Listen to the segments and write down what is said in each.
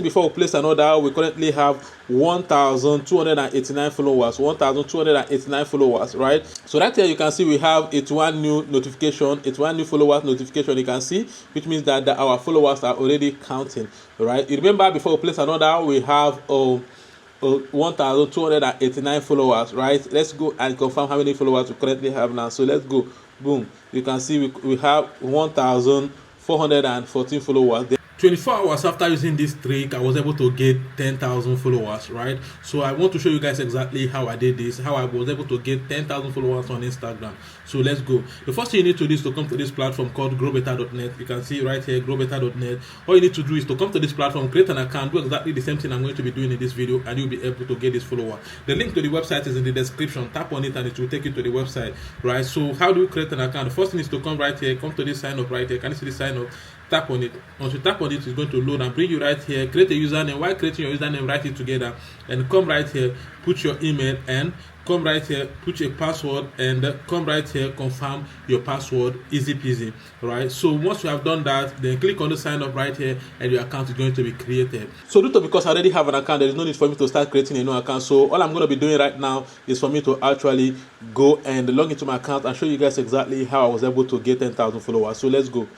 Before we place an order, we currently have 1,289 followers. 1,289 followers, right? So right here you can see we have it's one new notification, it's one new followers notification. You can see, which means that our followers are already counting, right? You remember before we place an order, we have 1,289 followers, right? Let's go and confirm how many followers we currently have now. So let's go. Boom. You can see we have 1,414 followers. 24 hours after using this trick, I was able to get 10,000 followers, right? So I want to show you guys exactly how I did this, how I was able to get 10,000 followers on Instagram. So let's go. The first thing you need to do is to come to this platform called growbetter.net. You can see right here, growbetter.net. All you need to do is to come to this platform, create an account, do exactly the same thing I'm going to be doing in this video, and you'll be able to get this follower. The link to the website is in the description. Tap on it and it will take you to the website, right? So how do you create an account? The first thing is to come right here, come to this sign up right here. Can you see the sign up? Tap on it. Once you tap on it, it's going to load and bring you right here. Create a username. While creating your username, write it together and come right here, put your email, and come right here, put your password, and come right here, confirm your password. Easy peasy, right? So once you have done that, then click on the sign up right here and your account is going to be created. So due to, because I already have an account, there is no need for me to start creating a new account. So all I'm going to be doing right now is for me to actually go and log into my account and show you guys exactly how I was able to get 10,000 followers. So let's go.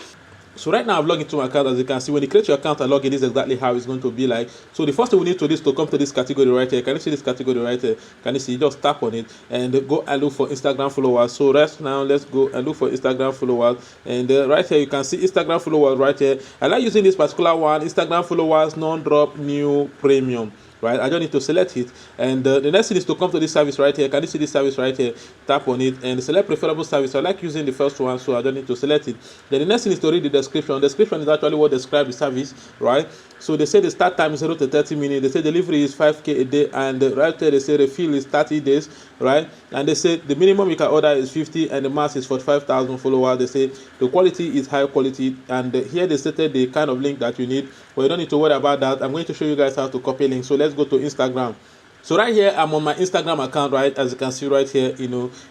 So right now I've logged into my account. As you can see, when you create your account and log in, this is exactly how it's going to be like. So the first thing we need to do is to come to this category right here. Can you see this category right here? Can you see? Just tap on it and go and look for Instagram followers. So right now let's go and look for Instagram followers, and right here you can see Instagram followers right here. I like using this particular one, Instagram followers non-drop new premium. Right, I just need to select it, and the next thing is to come to this service right here. Can you see this service right here? Tap on it and select preferable service. I like using the first one, so I don't need to select it. Then the next thing is to read the description. The description is actually what describes the service, right? So they say the start time is 0 to 30 minutes. They say delivery is 5k a day, and right there they say refill is 30 days, right? And they say the minimum you can order is 50 and the max is 45,000 followers. They say the quality is high quality, and here they stated the kind of link that you need, but you don't need to worry about that. I'm going to show you guys how to copy link. So let's go to Instagram. So right here I'm on my Instagram account, right? As you can see right here,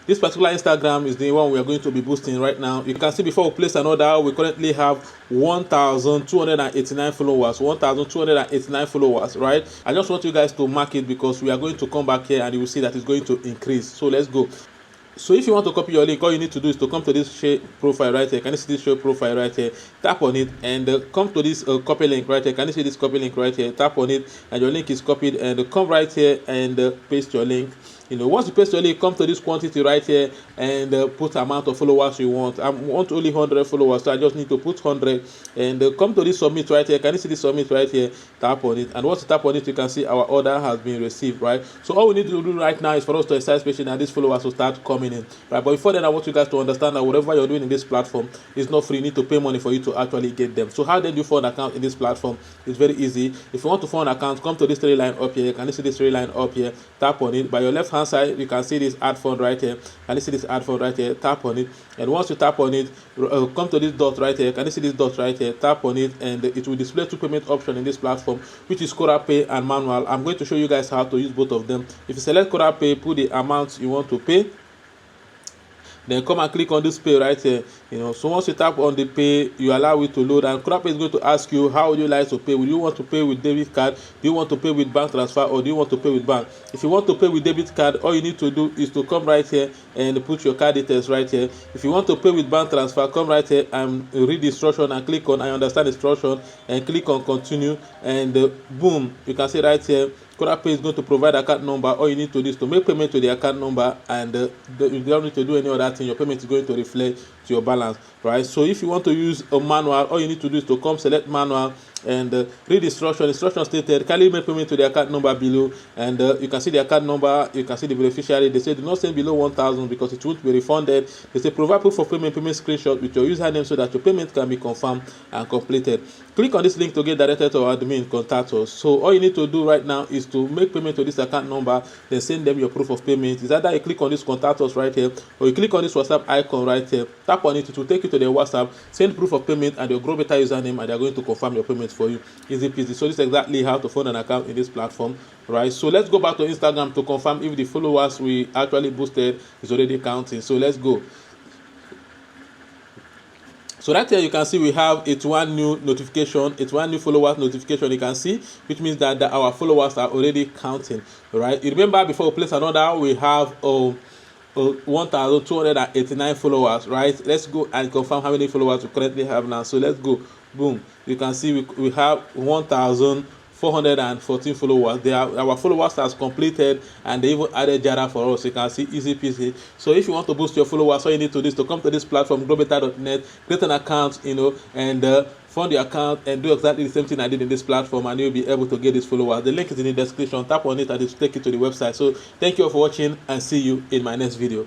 this particular Instagram is the one we are going to be boosting right now. You can see before we place an order, we currently have 1,289 followers. 1,289 followers, right? I just want you guys to mark it because we are going to come back here and you will see that it's going to increase. So let's go. So if you want to copy your link, all you need to do is to come to this share profile right here. Can you see this share profile right here? Tap on it and come to this copy link right here. Can you see this copy link right here? Tap on it and your link is copied, and come right here and paste your link. Once you paste your link, come to this quantity right here and put amount of followers you want. I want only 100 followers, so I just need to put 100, and come to this submit right here. Can you see this submit right here? Tap on it, and once you tap on it, you can see our order has been received, right? So all we need to do right now is for us to exercise patience and these followers will start coming in, right? But before then, I want you guys to understand that whatever you're doing in this platform is not free. You need to pay money for you to actually get them. So how then do you fund an account in this platform? It's very easy. If you want to fund an account, come to this three line up here. Can you see this three line up here? Tap on it. By your left hand side, you can see this add fund right here. Can you see this add fund right here? Tap on it, and once you tap on it, come to this dot right here. Can you see this dot right here? Tap on it, and it will display two payment options in this platform, which is Kora Pay and manual. I'm going to show you guys how to use both of them. If you select Kora Pay, put the amount you want to pay, then come and click on this pay right here. So once you tap on the pay, you allow it to load, and Kora Pay is going to ask you how would you like to pay. Would you want to pay with debit card? Do you want to pay with bank transfer, or do you want to pay with bank? If you want to pay with debit card, all you need to do is to come right here and put your card details right here. If you want to pay with bank transfer, come right here and read the instruction and click on I understand instruction and click on continue, and boom, you can see right here Kora Pay is going to provide account number. All you need to do is to make payment to the account number, and you don't need to do any other thing. Your payment is going to reflect to your balance, right? So if you want to use a manual, all you need to do is to come select manual and read instruction stated kindly make payment to the account number below, and you can see the account number, you can see the beneficiary. They say do not send below 1,000 because it won't be refunded. They say provide proof of payment screenshot with your username so that your payment can be confirmed and completed. Click on this link to get directed to our admin, contact us. So all you need to do right now is to make payment to this account number, then send them your proof of payment. It's either you click on this contact us right here, or you click on this WhatsApp icon right here, tap on it, it will take you to their WhatsApp, send proof of payment and your GrowBetter username, and they're going to confirm your payment for you. Easy peasy. So this is exactly how to fund an account in this platform, right? So let's go back to Instagram to confirm if the followers we actually boosted is already counting. So let's go. So right here you can see we have it's one new notification, it's one new followers notification you can see, which means that our followers are already counting. Right, you remember before we place another we have 1,289 followers. Right, let's go and confirm how many followers we currently have now. So let's go, boom, you can see we have 1,414 followers. Our followers has completed, and they even added Jara for us. You can see easy peasy. So if you want to boost your followers, all you need to do is to come to this platform globeta.net, create an account, and fund your account and do exactly the same thing I did in this platform, and you'll be able to get these followers. The link is in the description. Tap on it and it will take you to the website. So thank you all for watching, and see you in my next video.